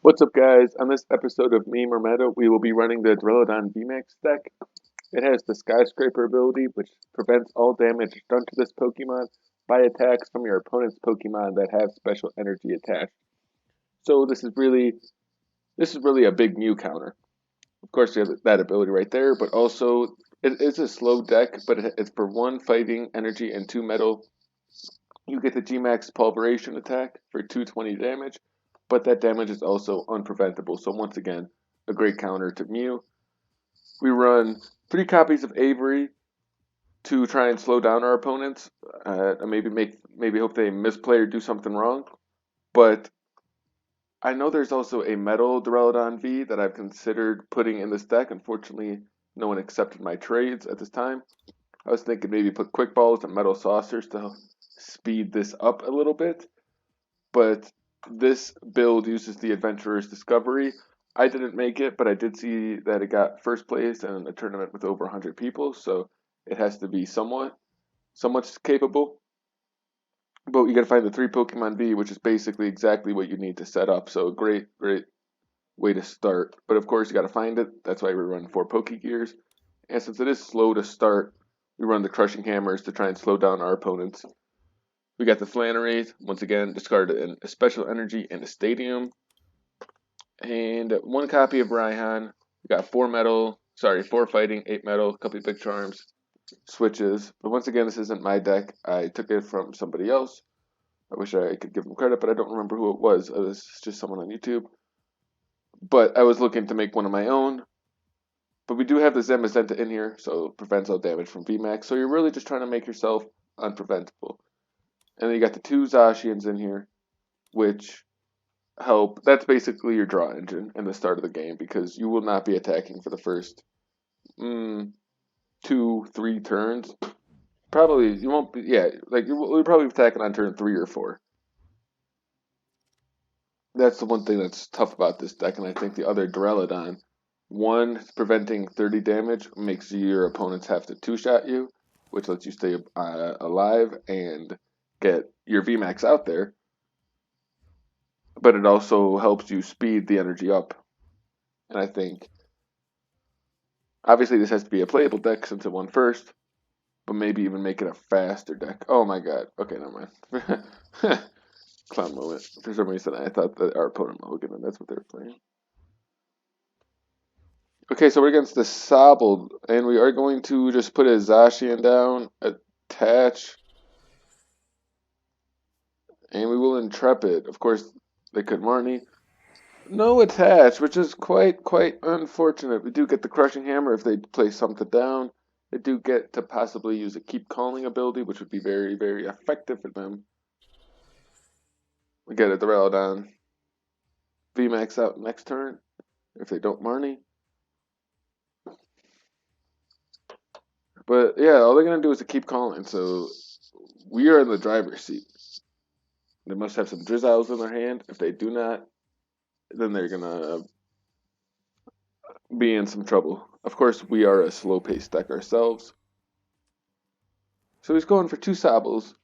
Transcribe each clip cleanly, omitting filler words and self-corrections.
What's up, guys? On this episode of Meme or Meta, we will be running the Duraludon Vmax deck. It has the Skyscraper ability, which prevents all damage done to this Pokemon by attacks from your opponent's Pokemon that have special energy attached. So this is really a big Mew counter. Of course, you have that ability right there, but also it is a slow deck, but it's for 1 fighting energy and 2 metal. You get the Gmax Pulverization attack for 220 damage, but that damage is also unpreventable. So once again, a great counter to Mew. We run 3 copies of Avery to try and slow down our opponents. Maybe hope they misplay or do something wrong. But I know there's also a Metal Duraludon V that I've considered putting in this deck. Unfortunately, no one accepted my trades at this time. I was thinking maybe put Quick Balls and Metal Saucers to speed this up a little bit. But this build uses the Adventurer's Discovery. I didn't make it, but I did see that it got first place in a tournament with over 100 people, so it has to be somewhat capable. But you gotta find the 3 Pokemon V, which is basically exactly what you need to set up. So great way to start. But of course you gotta find it. That's why we run 4 Pokegears. And since it is slow to start, we run the Crushing Hammers to try and slow down our opponents. We got the Flannery, once again, discarded a special energy in the stadium. And 1 copy of Raihan. We got 4 fighting, 8 metal, a couple of big charms, switches. But once again, this isn't my deck. I took it from somebody else. I wish I could give them credit, but I don't remember who it was. It was just someone on YouTube. But I was looking to make one of my own. But we do have the Zamazenta in here, so it prevents all damage from VMAX. So you're really just trying to make yourself unpreventable. And then you got the 2 Zacians in here, which help. That's basically your draw engine in the start of the game because you will not be attacking for the first 2-3 turns. Probably you won't be. Yeah, like you'll probably be attacking on turn 3 or 4. That's the one thing that's tough about this deck, and I think the other Duraladon, one preventing 30 damage makes your opponents have to 2-shot you, which lets you stay alive and get your VMAX out there. But it also helps you speed the energy up. And I think, obviously, this has to be a playable deck since it won first, but maybe even make it a faster deck. Oh my god. Okay, never mind. Clown moment. For some reason, I thought that our opponent Mulligan, and that's what they were playing. Okay, so we're against the Sobble, and we are going to just put a Zacian down, attach, and we will Intrepid. Of course, they could Marnie. No attach, which is quite unfortunate. We do get the Crushing Hammer if they place something down. They do get to possibly use a Keep Calling ability, which would be very effective for them. We get a Duraludon VMAX out next turn if they don't Marnie. But yeah, all they're gonna do is to keep calling, so we are in the driver's seat. They must have some Drizzles in their hand. If they do not, then they're gonna be in some trouble. Of course, we are a slow-paced deck ourselves. So he's going for 2 Sobbles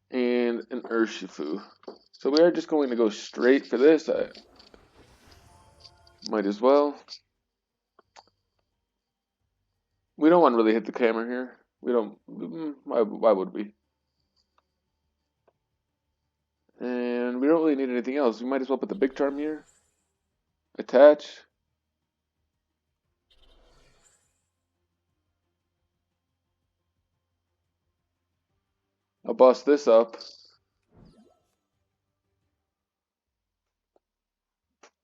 and an Urshifu. So we are just going to go straight for this. I might as well. We don't want to really hit the camera here. We don't. Why would we? And we don't really need anything else. We might as well put the big charm here. Attach. I'll bust this up.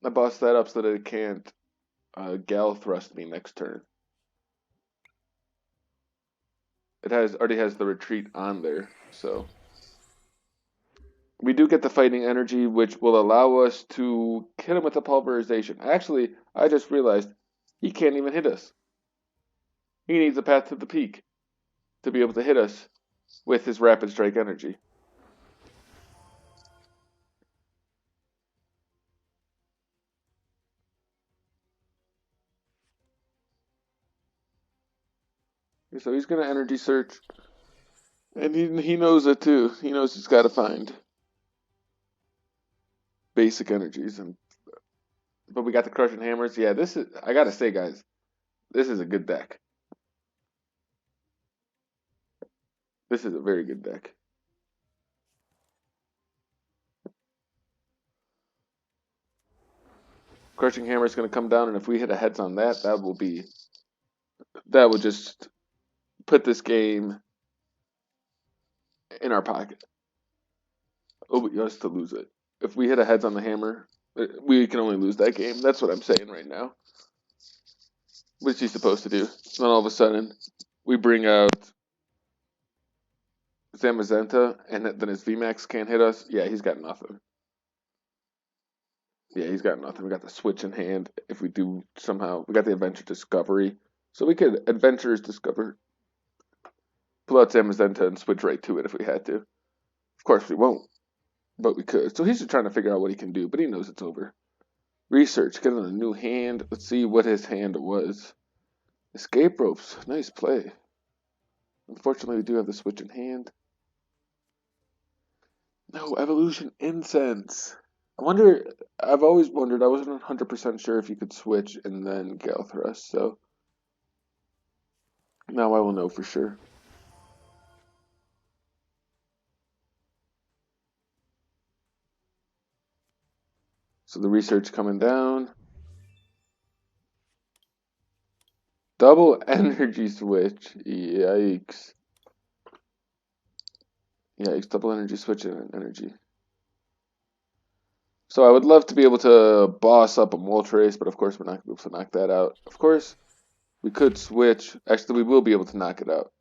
I bust that up so that it can't Gal Thrust me next turn. It already has the retreat on there, so we do get the fighting energy, which will allow us to hit him with the pulverization. Actually, I just realized he can't even hit us. He needs a path to the peak to be able to hit us with his rapid strike energy. So he's gonna energy search, and he knows it too. He knows he's got to find basic energies, and But we got the crushing hammers. Yeah, this is, I gotta say, guys, this is a good deck. This is a very good deck. Crushing hammer is going to come down, and if we hit a heads on that, that will just put this game in our pocket. Oh, but you have to lose it. If we hit a heads on the hammer, we can only lose that game. That's what I'm saying right now. What's he supposed to do? And then all of a sudden, we bring out Zamazenta, and then his Vmax can't hit us. Yeah, he's got nothing. Yeah, he's got nothing. We got the switch in hand. If we do somehow, we got the adventure discovery. So we could adventures discover, pull out Zamazenta and switch right to it if we had to. Of course we won't, but we could. So he's just trying to figure out what he can do, but he knows it's over. Research, get on a new hand. Let's see what his hand was. Escape ropes, nice play. Unfortunately, we do have the switch in hand. No, evolution incense. I've always wondered, I wasn't 100% sure if you could switch and then Gale Thrust, so now I will know for sure. So the research coming down. Double energy switch. Yikes. Yikes, double energy switch and energy. So I would love to be able to boss up a Moltres, but of course we're not going to be able to knock that out. Of course, we could switch. Actually, we will be able to knock it out.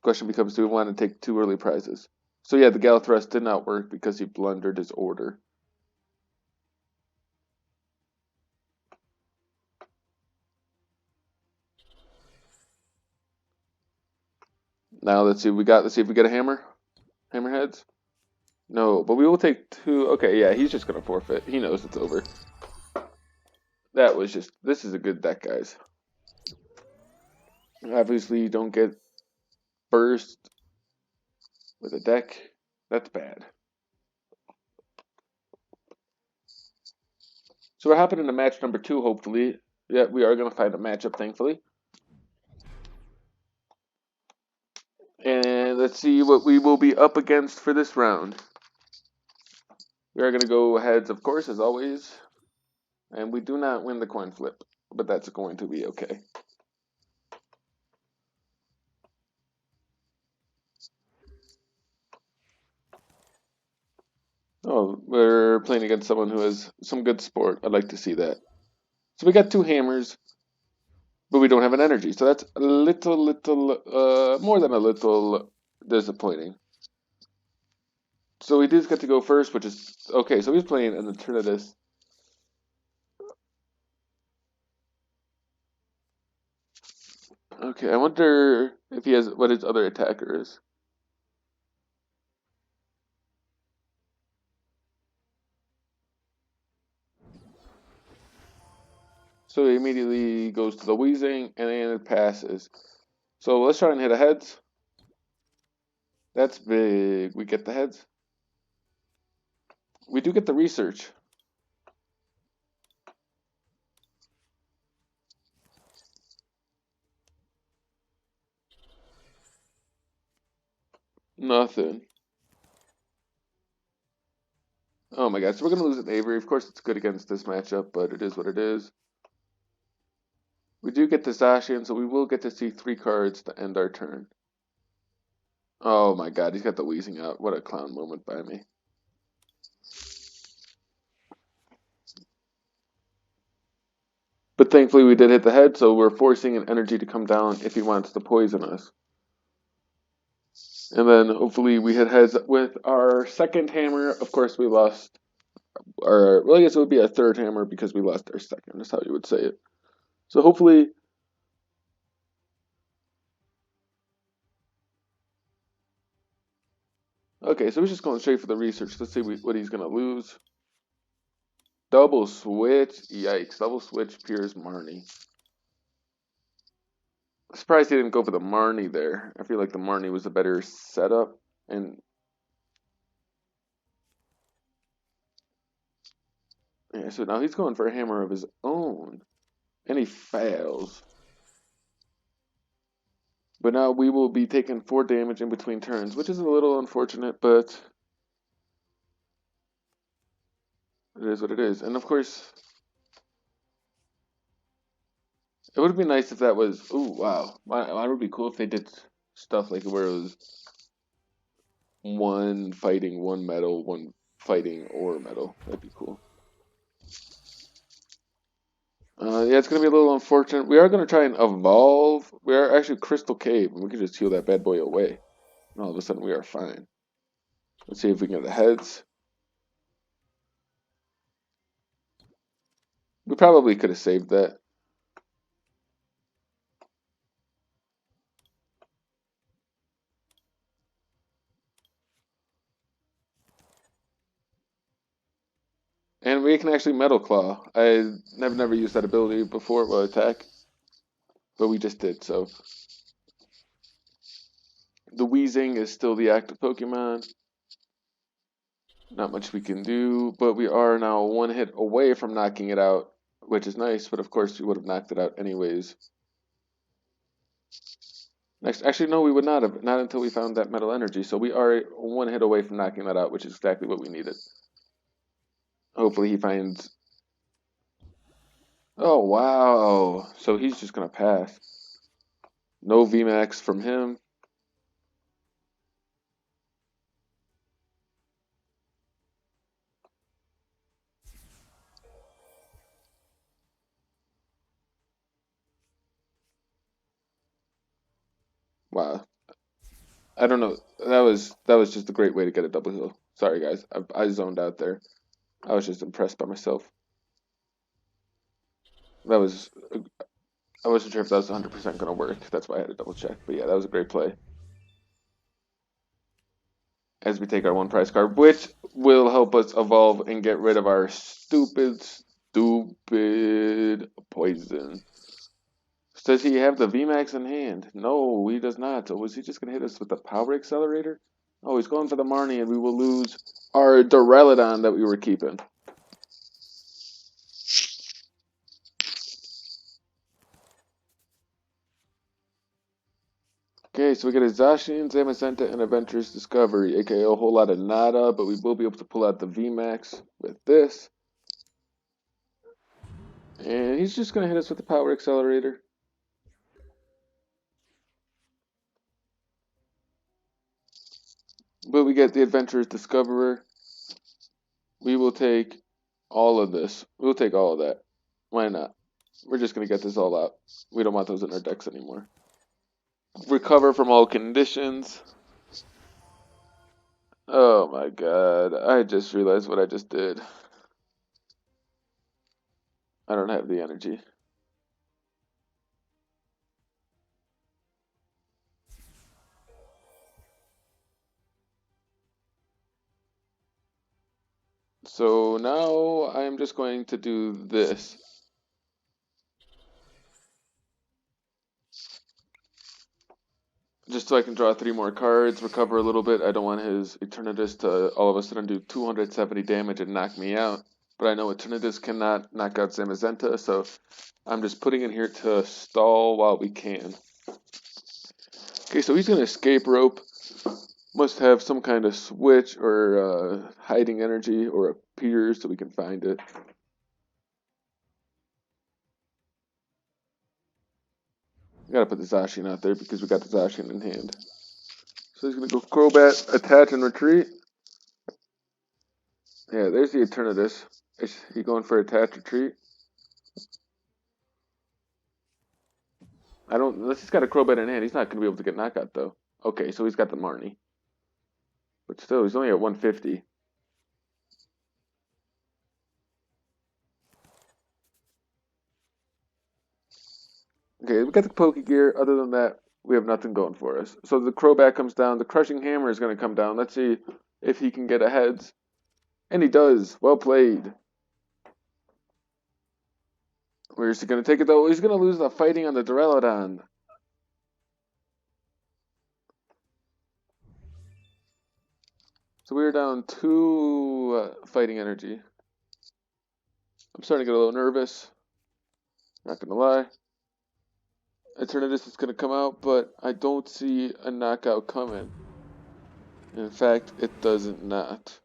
Question becomes, do we want to take 2 early prizes? So yeah, the Gale Thrust did not work because he blundered his order. Now let's see if we get a hammer. Hammerheads? No, but we will take 2. Okay, yeah, he's just going to forfeit. He knows it's over. This is a good deck, guys. Obviously, you don't get burst with a deck. That's bad. So we're happening to match number 2, hopefully. Yeah, we are going to find a matchup, thankfully. And let's see what we will be up against for this round. We are going to go heads, of course, as always. And we do not win the coin flip, but that's going to be okay. Oh, we're playing against someone who has some good sport. I'd like to see that. So we got 2 hammers, but we don't have an energy. So that's a little, more than a little disappointing. So we do get to go first, which is, okay, so he's playing an Eternatus. Okay, I wonder if he has, what his other attacker is. So he immediately goes to the Wheezing, and then it passes. So let's try and hit a heads. That's big. We get the heads. We do get the research. Nothing. Oh my god, so we're going to lose an Avery. Of course, it's good against this matchup, but it is what it is. We do get the Zacian, so we will get to see 3 cards to end our turn. Oh my god, he's got the Wheezing out. What a clown moment by me. But thankfully we did hit the head, so we're forcing an energy to come down if he wants to poison us. And then hopefully we hit heads with our second hammer. Of course, we lost our, well, I guess it would be a third hammer because we lost our second. That's how you would say it. So hopefully, okay, so we're just going straight for the research. Let's see what he's going to lose. Double switch. Yikes. Double switch Piers Marnie. Surprised he didn't go for the Marnie there. I feel like the Marnie was a better setup. And Yeah, so now he's going for a hammer of his own. And he fails. But now we will be taking 4 damage in between turns, which is a little unfortunate, but it is what it is. And of course, it would be nice if that was... Ooh, wow. It would be cool if they did stuff like where it was 1 fighting, 1 metal, 1 fighting, or metal. That'd be cool. Yeah, it's going to be a little unfortunate. We are going to try and evolve. We are actually Crystal Cave, and we can just heal that bad boy away. And all of a sudden, we are fine. Let's see if we can get the heads. We probably could have saved that. And we can actually Metal Claw. I've never used that ability before, well, attack. But we just did, so. The Weezing is still the active Pokemon. Not much we can do, but we are now 1 hit away from knocking it out, which is nice, but of course we would have knocked it out anyways. Next, actually, no, we would not have. Not until we found that Metal Energy, so we are 1 hit away from knocking that out, which is exactly what we needed. Hopefully he finds... Oh, wow. So he's just going to pass. No Vmax from him. Wow. I don't know. That was just a great way to get a double heal. Sorry, guys. I zoned out there. I was just impressed by myself. That was... I wasn't sure if that was 100% going to work. That's why I had to double check. But yeah, that was a great play. As we take our 1 prize card, which will help us evolve and get rid of our stupid poison. Does he have the Vmax in hand? No, he does not. So was he just going to hit us with the power accelerator? Oh, he's going for the Marnie, and we will lose our Duraludon that we were keeping. Okay, so we get a Zacian, Zamazenta, and Adventurous Discovery, aka a whole lot of nada, but we will be able to pull out the Vmax with this. And he's just going to hit us with the power accelerator. But we get the Adventurous Discoverer. We will take all of this. We'll take all of that. Why not? We're just going to get this all out. We don't want those in our decks anymore. Recover from all conditions. Oh my god. I just realized what I just did. I don't have the energy. So now I'm just going to do this. Just so I can draw 3 more cards, recover a little bit. I don't want his Eternatus to all of a sudden do 270 damage and knock me out. But I know Eternatus cannot knock out Zamazenta, so I'm just putting it here to stall while we can. Okay, so he's going to escape rope. Must have some kind of switch or hiding energy or appear so we can find it. We gotta put the Zacian out there because we got the Zacian in hand. So he's gonna go Crobat, attach, and retreat. Yeah, there's the Eternatus. Is he going for attach, retreat? I don't. Unless he's got a Crobat in hand, he's not gonna be able to get knockout though. Okay, so he's got the Marnie. But still, he's only at 150. Okay, we got the Pokegear. Other than that, we have nothing going for us. So the Crobat comes down. The Crushing Hammer is going to come down. Let's see if he can get a heads. And he does. Well played. Where's he going to take it, though? He's going to lose the fighting on the Duraludon. So we're down 2 fighting energy. I'm starting to get a little nervous. Not gonna lie. Eternatus is gonna come out, but I don't see a knockout coming. In fact, it doesn't not.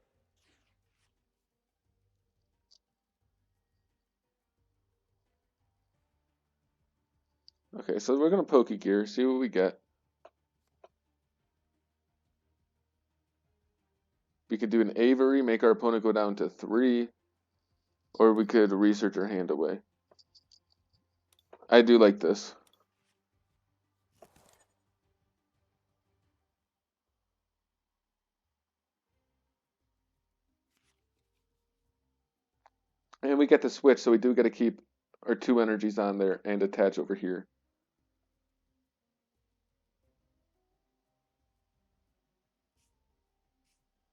Okay, so we're gonna Pokegear, see what we get. We could do an Avery, make our opponent go down to 3, or we could research our hand away. I do like this. And we get to switch, so we do get to keep our 2 energies on there and attach over here.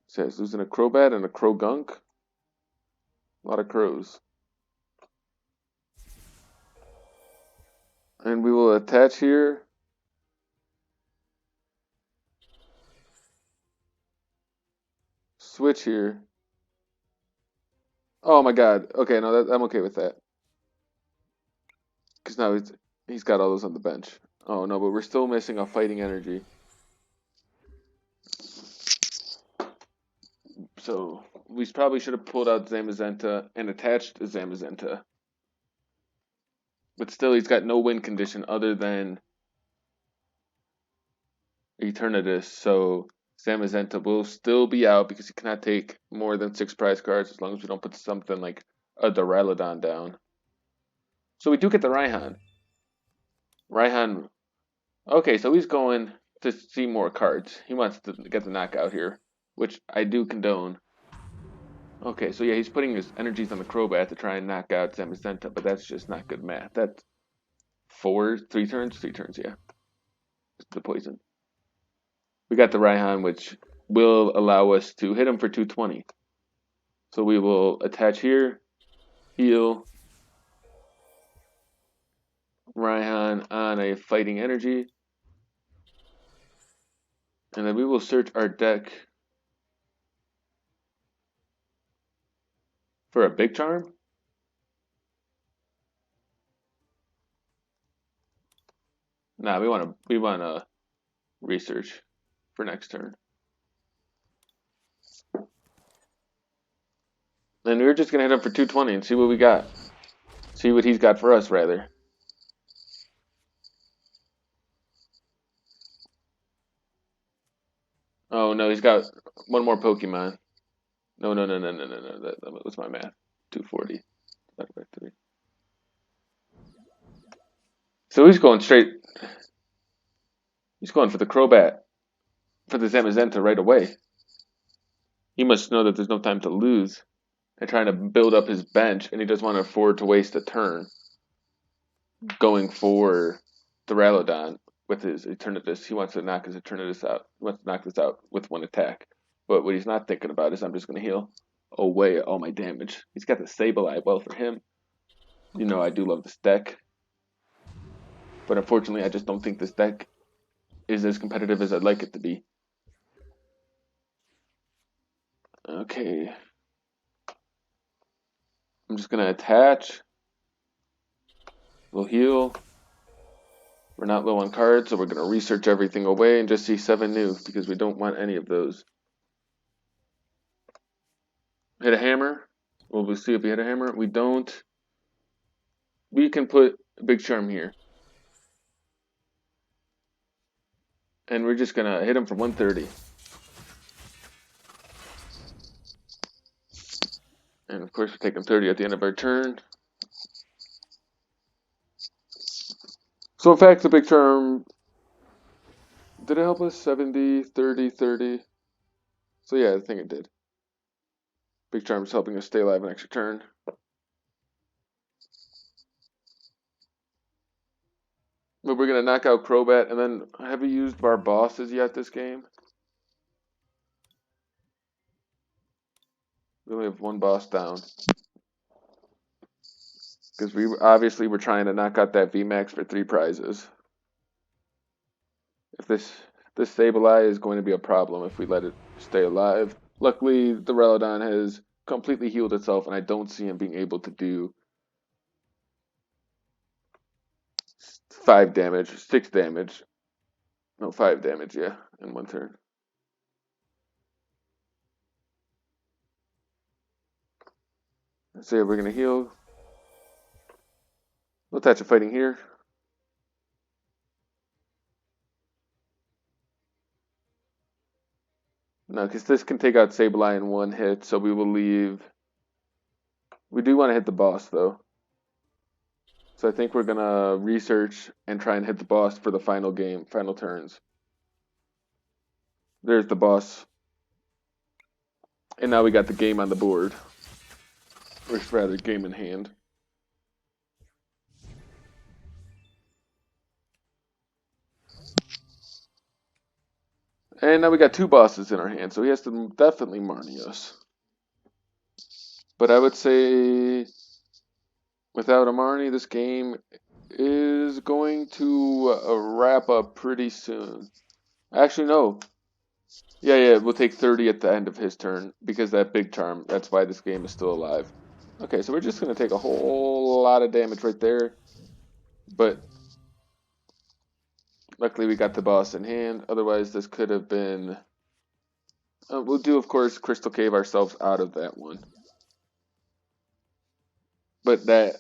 Says losing a Crobat and a Crogunk. A lot of crows. And we will attach here. Switch here. Oh my god. Okay, no, I'm okay with that. Because now he's got all those on the bench. Oh no, but we're still missing a fighting energy. So we probably should have pulled out Zamazenta and attached Zamazenta. But still, he's got no win condition other than Eternatus. So Zamazenta will still be out because he cannot take more than 6 prize cards as long as we don't put something like a Duraladon down. So we do get the Raihan. Raihan. Okay, so he's going to see more cards. He wants to get the knockout here, which I do condone. Okay, so yeah, he's putting his energies on the Crobat to try and knock out Zamazenta, but that's just not good math. That's 3 turns? 3 turns, yeah. It's the poison. We got the Raihan, which will allow us to hit him for 220. So we will attach here, heal, Raihan on a fighting energy, and then we will search our deck for a Big Charm. Nah, we want to research for next turn. And we're just gonna hit him for 220 and see what we got. See what he's got for us, rather. Oh no, he's got one more Pokemon. No. That was my math. 240 divided by 3. So he's going straight. He's going for the Crobat, for the Zamazenta right away. He must know that there's no time to lose. They're trying to build up his bench, and he doesn't want to afford to waste a turn going for Duraludon with his Eternatus. He wants to knock his Eternatus out. He wants to knock this out with 1 attack. But what he's not thinking about is I'm just going to heal away all my damage. He's got the Sableye. Well, for him, you know I do love this deck. But unfortunately, I just don't think this deck is as competitive as I'd like it to be. Okay. I'm just going to attach. We'll heal. We're not low on cards, so we're going to research everything away and just see 7 new because we don't want any of those. Hit a hammer. Well, we'll see if we hit a hammer. We don't. We can put a Big Charm here. And we're just going to hit him for 130. And of course, we're taking 30 at the end of our turn. So in fact, the Big Charm, did it help us? 70, 30, 30. So yeah, I think it did. Big Charm's helping us stay alive an extra turn. But we're going to knock out Crobat, and then have we used our bosses yet this game? We only have 1 boss down. Because we obviously were trying to knock out that Vmax for 3 prizes. If this Sableye is going to be a problem if we let it stay alive. Luckily, the Duraludon has completely healed itself, and I don't see him being able to do 5 damage, 6 damage. No, 5 damage, yeah, in one turn. So yeah, we're gonna heal. We'll attach a fighting here. No, because this can take out Sableye in one hit, so we will leave. We do want to hit the boss, though. So I think we're gonna research and try and hit the boss for the final game, final turns. There's the boss. And now we got the game on the board. Or rather, game in hand. And now we got 2 bosses in our hand, so he has to definitely Marnie us. But I would say, without a Marnie, this game is going to wrap up pretty soon. Actually, no. Yeah, we'll take 30 at the end of his turn, because that big charm, that's why this game is still alive. Okay, so we're just going to take a whole lot of damage right there. But luckily we got the boss in hand, otherwise this could have been... we'll do, of course, Crystal Cave ourselves out of that one. But that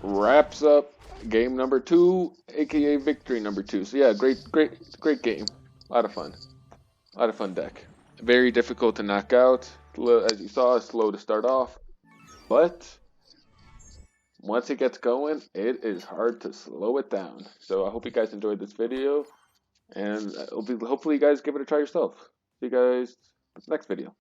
wraps up game number 2, aka victory number 2. So yeah, great game. A lot of fun. A lot of fun deck. Very difficult to knock out. As you saw, slow to start off. But once it gets going, it is hard to slow it down. So I hope you guys enjoyed this video. And hopefully you guys give it a try yourself. See you guys next video.